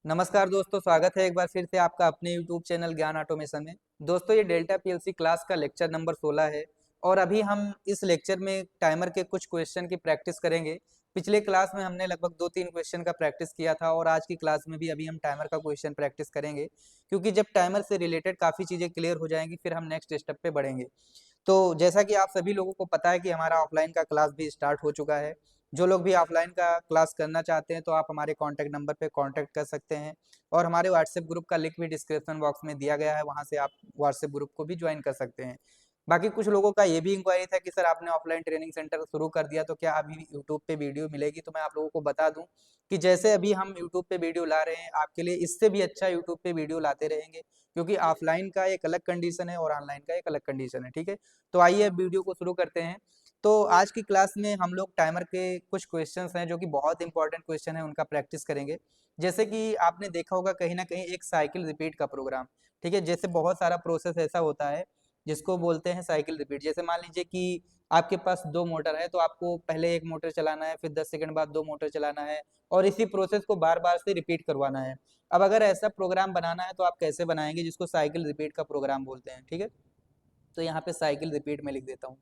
नमस्कार दोस्तों, स्वागत है एक बार फिर से आपका अपने YouTube चैनल ज्ञान ऑटोमेशन में। दोस्तों, ये डेल्टा पीएलसी क्लास का लेक्चर नंबर 16 है और अभी हम इस लेक्चर में टाइमर के कुछ क्वेश्चन की प्रैक्टिस करेंगे। पिछले क्लास में हमने लगभग 2-3 क्वेश्चन का प्रैक्टिस किया था और आज की क्लास में भी अभी हम टाइमर का क्वेश्चन प्रैक्टिस करेंगे, क्योंकि जब टाइमर से रिलेटेड काफ़ी चीज़ें क्लियर हो जाएंगी फिर हम नेक्स्ट स्टेप पे बढ़ेंगे। तो जैसा कि आप सभी लोगों को पता है कि हमारा ऑफलाइन का क्लास भी स्टार्ट हो चुका है। जो लोग भी ऑफलाइन का क्लास करना चाहते हैं तो आप हमारे कॉन्टैक्ट नंबर पे कॉन्टैक्ट कर सकते हैं और हमारे व्हाट्सएप ग्रुप का लिंक भी डिस्क्रिप्शन बॉक्स में दिया गया है, वहाँ से आप व्हाट्सएप ग्रुप को भी ज्वाइन कर सकते हैं। बाकी कुछ लोगों का ये भी इंक्वायरी था कि सर आपने ऑफलाइन ट्रेनिंग सेंटर शुरू कर दिया तो क्या अभी यूट्यूब पे वीडियो मिलेगी? तो मैं आप लोगों को बता दूं कि जैसे अभी हम यूट्यूब पे वीडियो ला रहे हैं आपके लिए, इससे भी अच्छा यूट्यूब पे वीडियो लाते रहेंगे, क्योंकि ऑफलाइन का एक अलग कंडीशन है और ऑनलाइन का एक अलग कंडीशन है। ठीक है, तो आइए अब वीडियो को शुरू करते हैं। तो आज की क्लास में हम लोग टाइमर के कुछ क्वेश्चंस हैं जो कि बहुत इंपॉर्टेंट क्वेश्चन है, उनका प्रैक्टिस करेंगे। जैसे कि आपने देखा होगा कहीं ना कहीं एक साइकिल रिपीट का प्रोग्राम। ठीक है, जैसे बहुत सारा प्रोसेस ऐसा होता है जिसको बोलते हैं साइकिल रिपीट। जैसे मान लीजिए कि आपके पास दो मोटर है तो आपको पहले एक मोटर चलाना है, फिर 10 सेकंड बाद दो मोटर चलाना है और इसी प्रोसेस को बार बार से रिपीट करवाना है। अब अगर ऐसा प्रोग्राम बनाना है तो आप कैसे बनाएंगे, जिसको साइकिल रिपीट का प्रोग्राम बोलते हैं। ठीक है, तो यहाँ पे साइकिल रिपीट में लिख देता हूँ।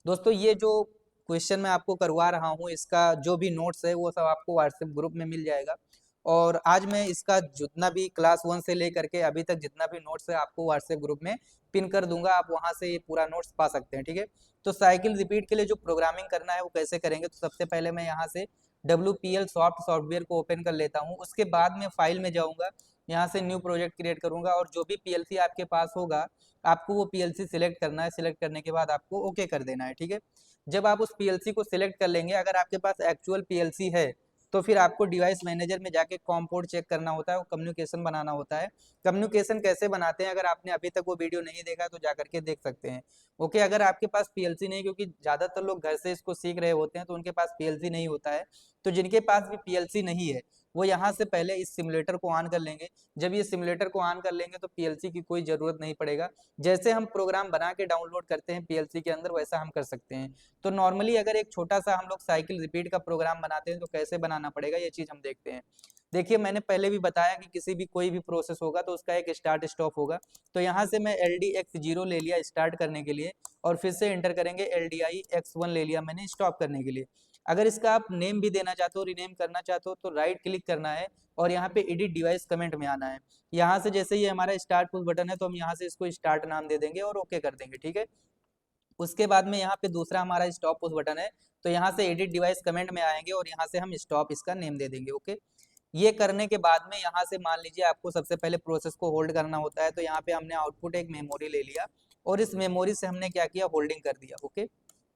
दोस्तों, ये जो क्वेश्चन मैं आपको करवा रहा हूँ इसका जो भी नोट्स है वो सब आपको व्हाट्सएप ग्रुप में मिल जाएगा और आज मैं इसका जितना भी क्लास 1 से लेकर के अभी तक जितना भी नोट्स है आपको व्हाट्सएप ग्रुप में पिन कर दूंगा, आप वहां से ये पूरा नोट्स पा सकते हैं। ठीक है, तो साइकिल रिपीट के लिए जो प्रोग्रामिंग करना है वो कैसे करेंगे, तो सबसे पहले मैं यहाँ से WPL सॉफ्टवेयर को ओपन कर लेता हूँ। उसके बाद में फाइल में जाऊँगा, यहाँ से न्यू प्रोजेक्ट क्रिएट करूँगा और जो भी पीएलसी आपके पास होगा आपको वो पीएलसी सिलेक्ट करना है। सिलेक्ट करने के बाद आपको ओके कर देना है। ठीक है, जब आप उस पीएलसी को सिलेक्ट कर लेंगे, अगर आपके पास एक्चुअल पीएलसी है तो फिर आपको डिवाइस मैनेजर में जाके कॉम पोर्ट चेक करना होता है और कम्युनिकेशन बनाना होता है। कम्युनिकेशन कैसे बनाते हैं अगर आपने अभी तक वो वीडियो नहीं देखा तो जा करके देख सकते हैं। ओके, अगर आपके पास पीएलसी नहीं, क्योंकि ज़्यादातर लोग घर से इसको सीख रहे होते हैं तो उनके पास पीएलसी नहीं होता है, तो जिनके पास भी पीएलसी नहीं है वो यहाँ से पहले इस सिमुलेटर को ऑन कर लेंगे। जब ये सिमुलेटर को ऑन कर लेंगे तो पीएलसी की कोई ज़रूरत नहीं पड़ेगा। जैसे हम प्रोग्राम बना के डाउनलोड करते हैं पीएलसी के अंदर वैसा हम कर सकते हैं। तो नॉर्मली अगर एक छोटा सा हम लोग साइकिल रिपीट का प्रोग्राम बनाते हैं तो कैसे बनाना पड़ेगा ये चीज़ हम देखते हैं। देखिए, मैंने पहले भी बताया कि किसी भी कोई भी प्रोसेस होगा तो उसका एक स्टार्ट स्टॉप होगा। तो यहाँ से मैं LDX0 ले लिया स्टार्ट करने के लिए और फिर से एंटर करेंगे LDIX1 ले लिया मैंने स्टॉप करने के लिए। अगर इसका आप नेम भी देना चाहते हो, रीनेम करना चाहते हो, तो राइट क्लिक करना है और यहाँ पे एडिट डिवाइस कमेंट में आना है। यहाँ से जैसे ये हमारा स्टार्ट पुश बटन है तो हम यहाँ से इसको स्टार्ट नाम दे देंगे और ओके कर देंगे। ठीक है, उसके बाद में यहाँ पे दूसरा हमारा स्टॉप पुश बटन है तो यहाँ से एडिट डिवाइस कमेंट में आएंगे और यहाँ से हम स्टॉप इसका नेम दे देंगे। ओके, ये करने के बाद में यहाँ से मान लीजिए आपको सबसे पहले प्रोसेस को होल्ड करना होता है, तो यहाँ पे हमने आउटपुट एक मेमोरी ले लिया और इस मेमोरी से हमने क्या किया, होल्डिंग कर दिया। ओके,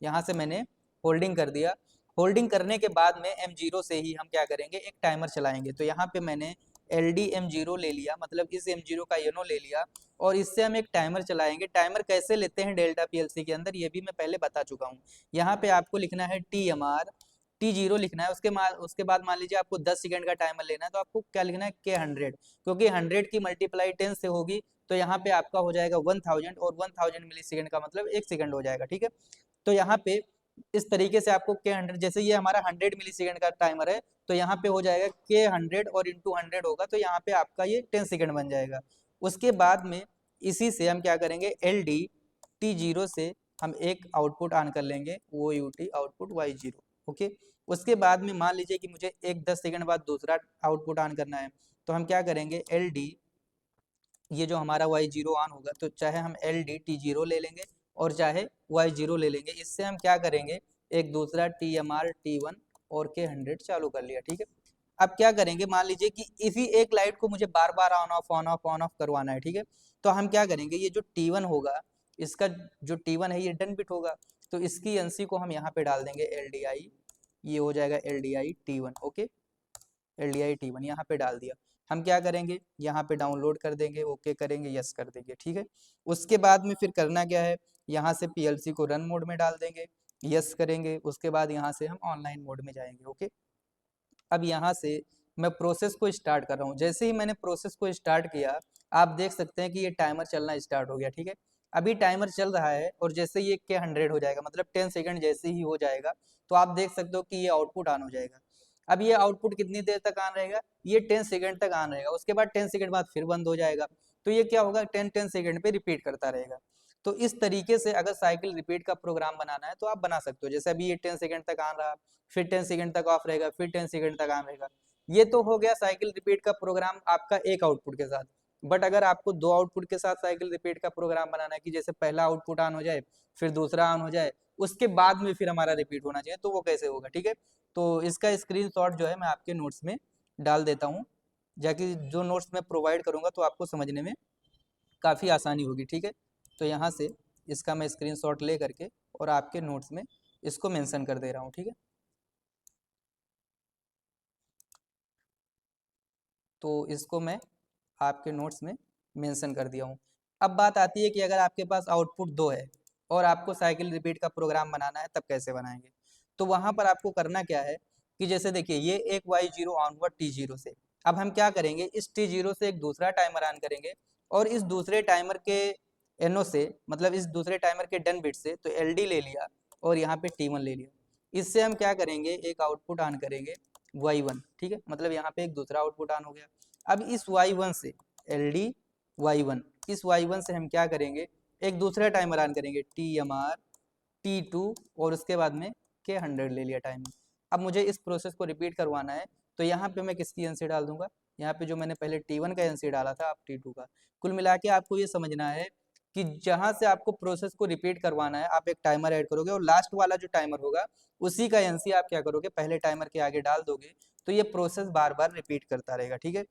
यहाँ से मैंने होल्डिंग कर दिया। होल्डिंग करने के बाद में M0 से ही हम क्या करेंगे, एक टाइमर चलाएंगे। तो यहाँ पे मैंने LD M0 ले लिया, मतलब इस M0 का योनो ले लिया और इससे हम एक टाइमर चलाएंगे। टाइमर कैसे लेते हैं डेल्टा पीएलसी के अंदर ये भी मैं पहले बता चुका हूँ। यहाँ पे आपको लिखना है TMR T0 लिखना है। उसके बाद मान लीजिए आपको 10 सेकंड का टाइमर लेना है तो आपको क्या लिखना है, K100, क्योंकि 100 की मल्टीप्लाई 10 से होगी तो यहाँ पे आपका हो जाएगा 1000 और 1000 मिली सेकंड का मतलब 1 सेकंड हो जाएगा। ठीक है, तो यहाँ पे इस तरीके से आपको K100, जैसे ये हमारा 100 मिली सेकंड का टाइमर है तो यहाँ पे हो जाएगा K100 और इंटू 100 होगा तो यहाँ पे आपका ये 10 सेकंड बन जाएगा। उसके बाद में इसी से हम क्या करेंगे, LD T0 से हम एक आउटपुट ऑन कर लेंगे, वो UT आउटपुट Y0। ओके, उसके बाद में मान लीजिए कि मुझे एक 10 सेकंड बाद दूसरा आउटपुट ऑन करना है तो हम क्या करेंगे, LD, ये जो हमारा Y0 ऑन होगा तो चाहे हम LD T0 ले लेंगे और चाहे Y0 ले लेंगे। इससे हम क्या करेंगे, एक दूसरा TMR T1 और K100 चालू कर लिया। ठीक है, अब क्या करेंगे, मान लीजिए कि इसी एक लाइट को मुझे बार बार ऑन ऑफ करवाना है। ठीक है, तो हम क्या करेंगे, ये जो T1 होगा इसका जो T1 है ये डन बिट होगा तो इसकी एनसी को हम यहाँ पे डाल देंगे LDI, ये हो जाएगा LDI T1। Okay, LDI T1 यहाँ पे डाल दिया। हम क्या करेंगे, यहाँ पे डाउनलोड कर देंगे, ओके करेंगे, यस कर देंगे। ठीक है, उसके बाद में फिर करना क्या है, यहाँ से पीएलसी को रन मोड में डाल देंगे, यस करेंगे। उसके बाद यहाँ से हम ऑनलाइन मोड में जाएंगे। ओके, अब यहाँ से मैं प्रोसेस को स्टार्ट कर रहा हूँ। जैसे ही मैंने प्रोसेस को स्टार्ट किया आप देख सकते हैं कि ये टाइमर चलना स्टार्ट हो गया। ठीक है, अभी टाइमर चल रहा है और जैसे ये K100 हो जाएगा, मतलब 10 सेकंड जैसे ही हो जाएगा तो आप देख सकते हो कि ये आउटपुट ऑन हो जाएगा। अब ये आउटपुट कितनी देर तक ऑन रहेगा, ये 10 सेकंड तक ऑन रहेगा, उसके बाद 10 सेकंड बाद फिर बंद हो जाएगा। तो ये क्या होगा, 10 सेकंड पे रिपीट करता रहेगा। तो इस तरीके से अगर साइकिल रिपीट का प्रोग्राम बनाना है तो आप बना सकते हो। जैसे अभी ये 10 सेकंड तक ऑन रहा, फिर 10 सेकंड तक ऑफ रहेगा, फिर 10 सेकंड तक ऑन रहेगा। ये तो हो गया साइकिल रिपीट का प्रोग्राम आपका एक आउटपुट के साथ। बट अगर आपको दो आउटपुट के साथ साइकिल रिपीट का प्रोग्राम बनाना है कि जैसे पहला आउटपुट ऑन हो जाए, फिर दूसरा ऑन हो जाए, उसके बाद में फिर हमारा रिपीट होना चाहिए, तो वो कैसे होगा, ठीक है। तो इसका स्क्रीनशॉट जो है मैं आपके नोट्स में डाल देता हूँ, जाकि जो नोट्स मैं प्रोवाइड करूँगा तो आपको समझने में काफ़ी आसानी होगी, ठीक है। तो यहाँ से इसका मैं स्क्रीनशॉट ले करके और आपके नोट्स में इसको मेंशन कर दे रहा हूँ, ठीक है। तो इसको मैं आपके नोट्स में मेंशन कर दिया हूँ। अब बात आती है कि अगर आपके पास आउटपुट 2 है और आपको साइकिल रिपीट का प्रोग्राम बनाना है, तब कैसे बनाएंगे। तो वहाँ पर आपको करना क्या है कि जैसे देखिए ये एक y0 ऑन हुआ t0 से। अब हम क्या करेंगे, इस t0 से एक दूसरा टाइमर ऑन करेंगे और इस दूसरे टाइमर के NO से, मतलब इस दूसरे टाइमर के डन बिट से, तो LD ले लिया और यहाँ पे T1 ले लिया। इससे हम क्या करेंगे, एक आउटपुट ऑन करेंगे y1, ठीक है, मतलब यहाँ पे एक दूसरा आउटपुट ऑन हो गया। अब इस y1 से LD y1, इस y1 से हम क्या करेंगे, एक दूसरा टाइमर ऑन करेंगे TMR T2 और उसके बाद में K100 ले लिया टाइमर। अब मुझे इस प्रोसेस को रिपीट करवाना है, तो यहाँ पे मैं किसकी एनसी डाल दूंगा, यहाँ पे जो मैंने पहले T1 का एनसी डाला था, अब T2 का। कुल मिला के आपको ये समझना है कि जहाँ से आपको प्रोसेस को रिपीट करवाना है, आप एक टाइमर ऐड करोगे और लास्ट वाला जो टाइमर होगा उसी का एनसी आप क्या करोगे, पहले टाइमर के आगे डाल दोगे, तो ये प्रोसेस बार बार रिपीट करता रहेगा, ठीक है।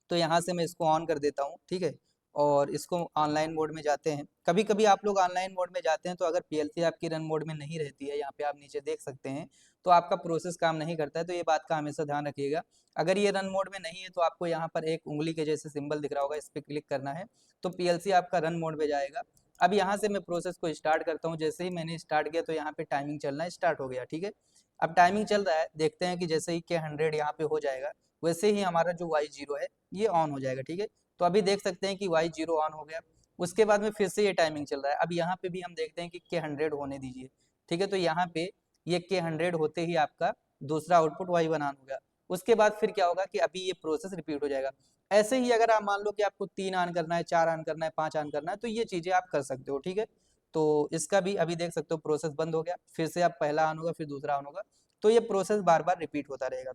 तो यहाँ से मैं इसको ऑन कर देता हूँ, ठीक है। और इसको ऑनलाइन मोड में जाते हैं। कभी कभी आप लोग ऑनलाइन मोड में जाते हैं तो अगर पीएलसी आपकी रन मोड में नहीं रहती है, यहाँ पे आप नीचे देख सकते हैं, तो आपका प्रोसेस काम नहीं करता है, तो ये बात का हमेशा ध्यान रखिएगा। अगर ये रन मोड में नहीं है तो आपको यहाँ पर एक उंगली के जैसे सिंबल दिख रहा होगा, इस पर क्लिक करना है, तो पीएलसी आपका रन मोड में जाएगा। अब यहाँ से मैं प्रोसेस को स्टार्ट करता हूँ। जैसे ही मैंने स्टार्ट किया तो यहाँ पे टाइमिंग चलना स्टार्ट हो गया, ठीक है। अब टाइमिंग चल रहा है, देखते हैं कि जैसे ही K100 यहाँ पे हो जाएगा, वैसे ही हमारा जो y0 है ये ऑन हो जाएगा, ठीक है। तो अभी देख सकते हैं कि y0 ऑन हो गया। उसके बाद में फिर से ये टाइमिंग चल रहा है। अब यहाँ पे भी हम देखते हैं कि K100 होने दीजिए, ठीक है। तो यहाँ पे ये K100 होते ही आपका दूसरा आउटपुट y1 ऑन हो गया। उसके बाद फिर क्या होगा कि अभी ये प्रोसेस रिपीट हो जाएगा। ऐसे ही अगर आप मान लो कि आपको 3 ऑन करना है, 4 ऑन करना है, 5 ऑन करना है, तो ये चीजें आप कर सकते हो, ठीक है। तो इसका भी अभी देख सकते हो प्रोसेस बंद हो गया, फिर से आप पहला ऑन होगा, फिर दूसरा ऑन होगा, तो ये प्रोसेस बार बार रिपीट होता रहेगा।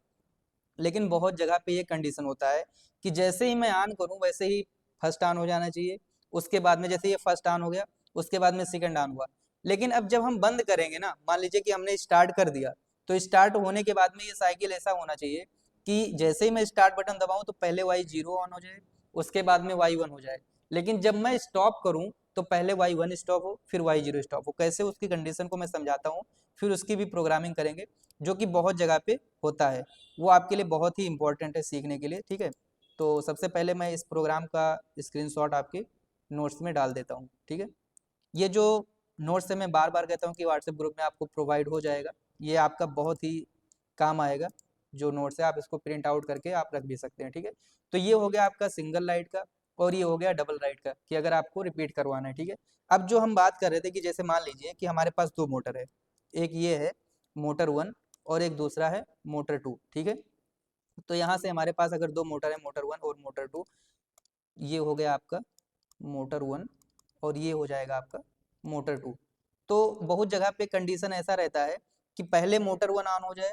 लेकिन बहुत जगह पे ये कंडीशन होता है कि जैसे ही मैं ऑन करूं वैसे ही फर्स्ट ऑन हो जाना चाहिए, उसके बाद में जैसे ये फर्स्ट ऑन हो गया उसके बाद में सेकंड ऑन हुआ। लेकिन अब जब हम बंद करेंगे ना, मान लीजिए कि हमने स्टार्ट कर दिया, तो स्टार्ट होने के बाद में ये साइकिल ऐसा होना चाहिए कि जैसे ही मैं स्टार्ट बटन दबाऊं तो पहले y0 ऑन हो जाए, उसके बाद में y1 हो जाए। लेकिन जब मैं स्टॉप करूं तो पहले y1 स्टॉप हो, फिर y0 स्टॉप हो। कैसे, उसकी कंडीशन को मैं समझाता हूँ, फिर उसकी भी प्रोग्रामिंग करेंगे, जो कि बहुत जगह पे होता है। वो आपके लिए बहुत ही इंपॉर्टेंट है सीखने के लिए, ठीक है। तो सबसे पहले मैं इस प्रोग्राम का स्क्रीनशॉट आपके नोट्स में डाल देता हूँ, ठीक है। ये जो नोट्स है मैं बार बार कहता हूँ कि व्हाट्सएप ग्रुप में आपको प्रोवाइड हो जाएगा, ये आपका बहुत ही काम आएगा। जो नोट्स है आप इसको प्रिंट आउट करके आप रख भी सकते हैं, ठीक है। तो ये हो गया आपका सिंगल राइट का और ये हो गया डबल राइट का, कि अगर आपको रिपीट करवाना है, ठीक है। अब जो हम बात कर रहे थे कि जैसे मान लीजिए कि हमारे पास दो मोटर है, एक ये है मोटर 1 और एक दूसरा है मोटर 2, ठीक है। तो यहाँ से हमारे पास अगर दो मोटर है, मोटर 1 और मोटर 2, ये हो गया आपका मोटर 1 और ये हो जाएगा आपका मोटर 2। तो बहुत जगह पे कंडीशन ऐसा रहता है कि पहले मोटर 1 ऑन हो जाए,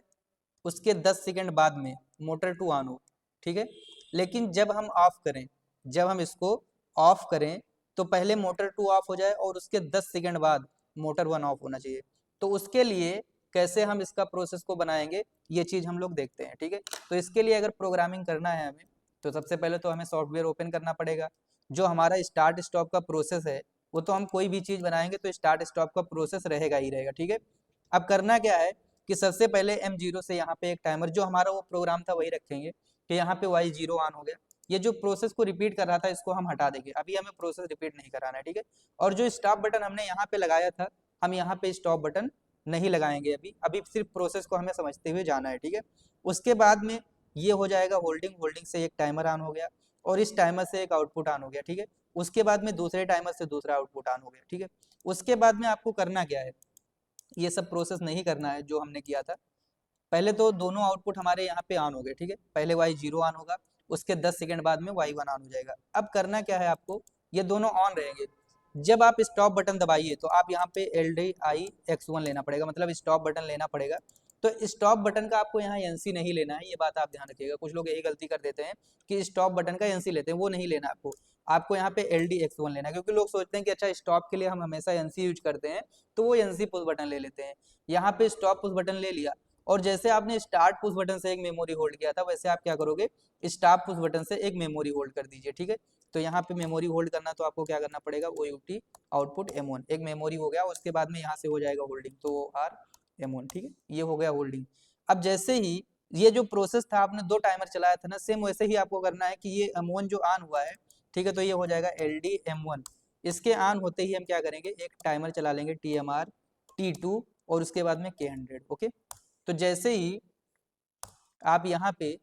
उसके 10 सेकंड बाद में मोटर 2 ऑन हो, ठीक है। लेकिन जब हम ऑफ करें, जब हम इसको ऑफ करें तो पहले मोटर 2 ऑफ हो जाए और उसके 10 सेकंड बाद मोटर 1 ऑफ होना चाहिए। तो उसके लिए कैसे हम इसका प्रोसेस को बनाएंगे, ये चीज हम लोग देखते हैं, ठीक है। तो इसके लिए अगर प्रोग्रामिंग करना है हमें, तो सबसे पहले तो हमें सॉफ्टवेयर ओपन करना पड़ेगा। जो हमारा स्टार्ट स्टॉप का प्रोसेस है, वो तो हम कोई भी चीज बनाएंगे तो स्टार्ट स्टॉप का प्रोसेस रहेगा ही रहेगा, ठीक है। अब करना क्या है कि सबसे पहले M0 से यहाँ पे एक टाइमर, जो हमारा वो प्रोग्राम था वही रखेंगे कि यहाँ पे y0 ऑन हो गया। ये जो प्रोसेस को रिपीट कर रहा था इसको हम हटा देंगे, अभी हमें प्रोसेस रिपीट नहीं कराना है, ठीक है। और जो स्टॉप बटन हमने यहाँ पे लगाया था, हम यहाँ पे स्टॉप बटन नहीं लगाएंगे, अभी अभी सिर्फ प्रोसेस को हमें समझते हुए जाना है, ठीक है। उसके बाद में ये हो जाएगा होल्डिंग, होल्डिंग से एक टाइमर ऑन हो गया और इस टाइमर से एक आउटपुट ऑन हो गया, ठीक है। उसके बाद में दूसरे टाइमर से दूसरा आउटपुट ऑन हो गया, ठीक है। उसके बाद में आपको करना क्या है, ये सब प्रोसेस नहीं करना है जो हमने किया था। पहले तो दोनों आउटपुट हमारे यहाँ पे ऑन हो गए, ठीक है, पहले y0 ऑन होगा, उसके 10 सेकंड बाद में y1 ऑन हो जाएगा। अब करना क्या है आपको, ये दोनों ऑन रहेंगे, जब आप स्टॉप बटन दबाइए तो आप यहाँ पे LDIX1 लेना पड़ेगा, मतलब स्टॉप बटन लेना पड़ेगा। तो स्टॉप बटन का आपको यहाँ NC नहीं लेना है, ये बात आप ध्यान रखिएगा। कुछ लोग यही गलती कर देते हैं कि स्टॉप बटन का NC लेते हैं, वो नहीं लेना आपको। आपको यहाँ पे LDX1 लेना है, क्योंकि लोग सोचते हैं कि अच्छा स्टॉप के लिए हम हमेशा NC यूज करते हैं, तो वो NC पुश बटन ले लेते हैं। यहाँ पे स्टॉप पुश बटन ले लिया, और जैसे आपने स्टार्ट पुश बटन से एक मेमोरी होल्ड किया था, वैसे आप क्या करोगे, स्टॉप पुश बटन से एक मेमोरी होल्ड कर दीजिए, ठीक है। तो यहाँ पे मेमोरी होल्ड करना, तो आपको क्या करना पड़ेगा, OUT आउटपुट M1, एक मेमोरी हो गया, उसके बाद में यहाँ से हो जाएगा होल्डिंग, तो OR M1, ठीक है, ये हो गया होल्डिंग। अब जैसे ही ये जो प्रोसेस था, आपने 2 टाइमर चलाया था ना, सेम वैसे ही आपको करना है कि ये M1 जो ऑन हुआ है, ठीक है, तो ये हो जाएगा LD M1। इसके ऑन होते ही हम क्या करेंगे, एक टाइमर चला लेंगे TMR T2, और उसके बाद में K100, ओके। तो जैसे ही आप यहाँ पे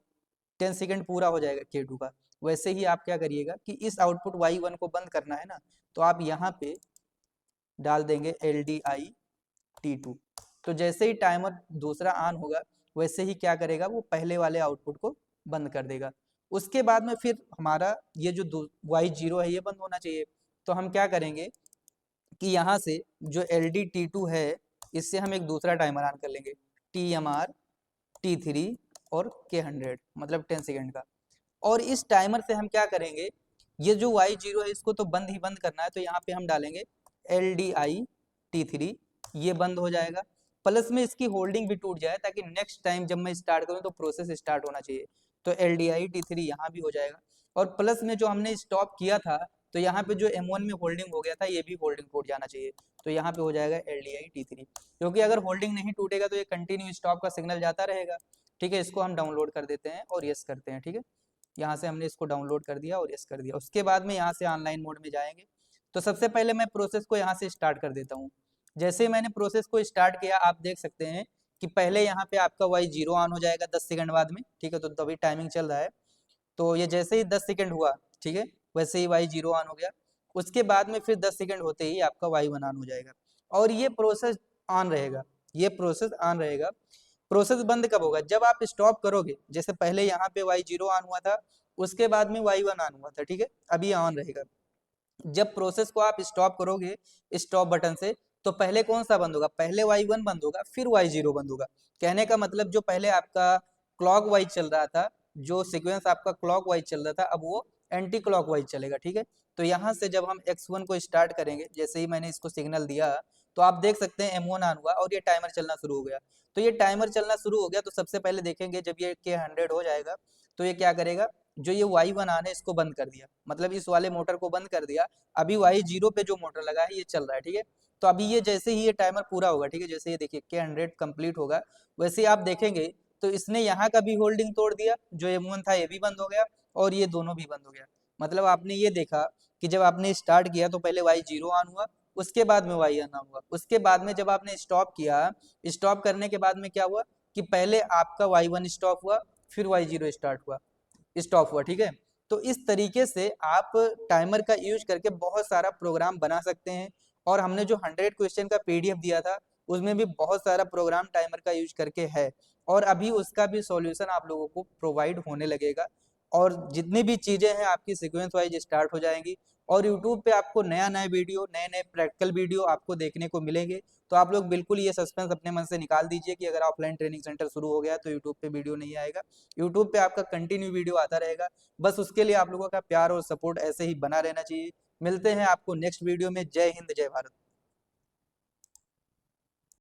10 सेकंड पूरा हो जाएगा K2 का, वैसे ही आप क्या करिएगा कि इस आउटपुट Y1 को बंद करना है ना, तो आप यहाँ पे डाल देंगे LDI T2। तो जैसे ही टाइमर दूसरा ऑन होगा, वैसे ही क्या करेगा, वो पहले वाले आउटपुट को बंद कर देगा। उसके बाद में फिर हमारा ये जो Y0 है, ये बंद होना चाहिए। तो हम क्या करेंगे कि यहाँ से जो LD T2 है, इससे हम एक दूसरा टाइमर ऑन कर लेंगे, TMR T3 और K100, मतलब 10 सेकंड का। और इस टाइमर से हम क्या करेंगे, ये जो Y0 है, इसको तो बंद ही बंद करना है, तो यहाँ पे हम डालेंगे LDI T3, ये बंद हो जाएगा। प्लस में इसकी होल्डिंग भी टूट जाए, ताकि नेक्स्ट टाइम जब मैं स्टार्ट करूँ तो प्रोसेस स्टार्ट होना चाहिए। तो LDI T3 यहाँ भी हो जाएगा, और प्लस में जो हमने स्टॉप किया था, तो यहाँ पे जो M1 में होल्डिंग हो गया था, ये भी होल्डिंग टूट जाना चाहिए। तो यहाँ पे हो जाएगा LDI T3, क्योंकि अगर होल्डिंग नहीं टूटेगा तो ये कंटिन्यू स्टॉप का सिग्नल जाता रहेगा, ठीक है। इसको हम डाउनलोड कर देते हैं और यस करते हैं, ठीक है। यहाँ से हमने इसको डाउनलोड कर दिया और यस कर दिया। उसके बाद में यहाँ से ऑनलाइन मोड में जाएंगे। तो सबसे पहले मैं प्रोसेस को यहाँ से स्टार्ट कर देता हूँ। जैसे ही मैंने प्रोसेस को स्टार्ट किया, आप देख सकते हैं कि पहले यहाँ पे आपका Y0 ऑन हो जाएगा 10 सेकंड बाद में, ठीक है, तो तभी टाइमिंग चल रहा है। तो ये जैसे ही 10 सेकंड हुआ, ठीक है, वैसे ही Y0 ऑन हो गया। उसके बाद में फिर 10 सेकंड होते ही आपका Y1 ऑन हो जाएगा, और ये प्रोसेस ऑन रहेगा, ये प्रोसेस ऑन रहेगा। प्रोसेस बंद कब होगा, जब आप स्टॉप करोगे। जैसे पहले यहाँ पे Y0 ऑन हुआ था, उसके बाद में Y1 ऑन हुआ था, ठीक है, अभी ऑन रहेगा। जब प्रोसेस को आप स्टॉप करोगे स्टॉप बटन से, तो पहले कौन सा बंद होगा, पहले Y1 बंद होगा, फिर Y0 बंद होगा। कहने का मतलब जो पहले आपका क्लॉक वाइज चल रहा था, जो सीक्वेंस आपका क्लॉक वाइज चल रहा था, अब वो एंटी क्लॉक वाइज चलेगा, ठीक है। तो यहाँ से जब हम X1 को स्टार्ट करेंगे, जैसे ही मैंने इसको सिग्नल दिया, तो आप देख सकते हैं M1 ऑन हुआ और ये टाइमर चलना शुरू हो गया। तो ये टाइमर चलना शुरू हो गया, तो सबसे पहले देखेंगे जब ये K100 हो जाएगा, तो ये क्या करेगा, जो ये Y1 ऑन है, इसको बंद कर दिया, मतलब इस वाले मोटर को बंद कर दिया। अभी Y0 पे जो मोटर लगा है, ये चल रहा है, ठीक है। तो अभी ये जैसे ही ये टाइमर पूरा होगा, ठीक है, जैसे ये देखिए K100 कंप्लीट होगा, वैसे ही आप देखेंगे तो इसने यहाँ का भी होल्डिंग तोड़ दिया, जो M1 था ये भी बंद हो गया, और ये दोनों भी बंद हो गया। मतलब आपने ये देखा कि जब आपने स्टार्ट किया तो पहले Y0 ऑन हुआ, उसके बाद में Y1 ऑन हुआ, उसके बाद में जब आपने स्टॉप किया, स्टॉप करने के बाद में क्या हुआ कि पहले आपका Y1 स्टॉप हुआ, फिर Y0 स्टार्ट हुआ, स्टॉप हुआ, ठीक है। तो इस तरीके से आप टाइमर का यूज करके बहुत सारा प्रोग्राम बना सकते हैं। और हमने जो 100 क्वेश्चन का PDF दिया था, उसमें भी बहुत सारा प्रोग्राम टाइमर का यूज करके है, और अभी उसका भी सॉल्यूशन आप लोगों को प्रोवाइड होने लगेगा। और जितनी भी चीजें हैं आपकी सीक्वेंस वाइज स्टार्ट हो जाएंगी, और यूट्यूब पे आपको नया नया वीडियो, नए नए प्रैक्टिकल वीडियो आपको देखने को मिलेंगे। तो आप लोग बिल्कुल ये सस्पेंस अपने मन से निकाल दीजिए कि अगर ऑफलाइन ट्रेनिंग सेंटर शुरू हो गया तो यूट्यूब पे वीडियो नहीं आएगा। यूट्यूब पे आपका कंटिन्यू वीडियो आता रहेगा, बस उसके लिए आप लोगों का प्यार और सपोर्ट ऐसे ही बना रहना चाहिए। मिलते हैं आपको नेक्स्ट वीडियो में। जय हिंद, जय भारत।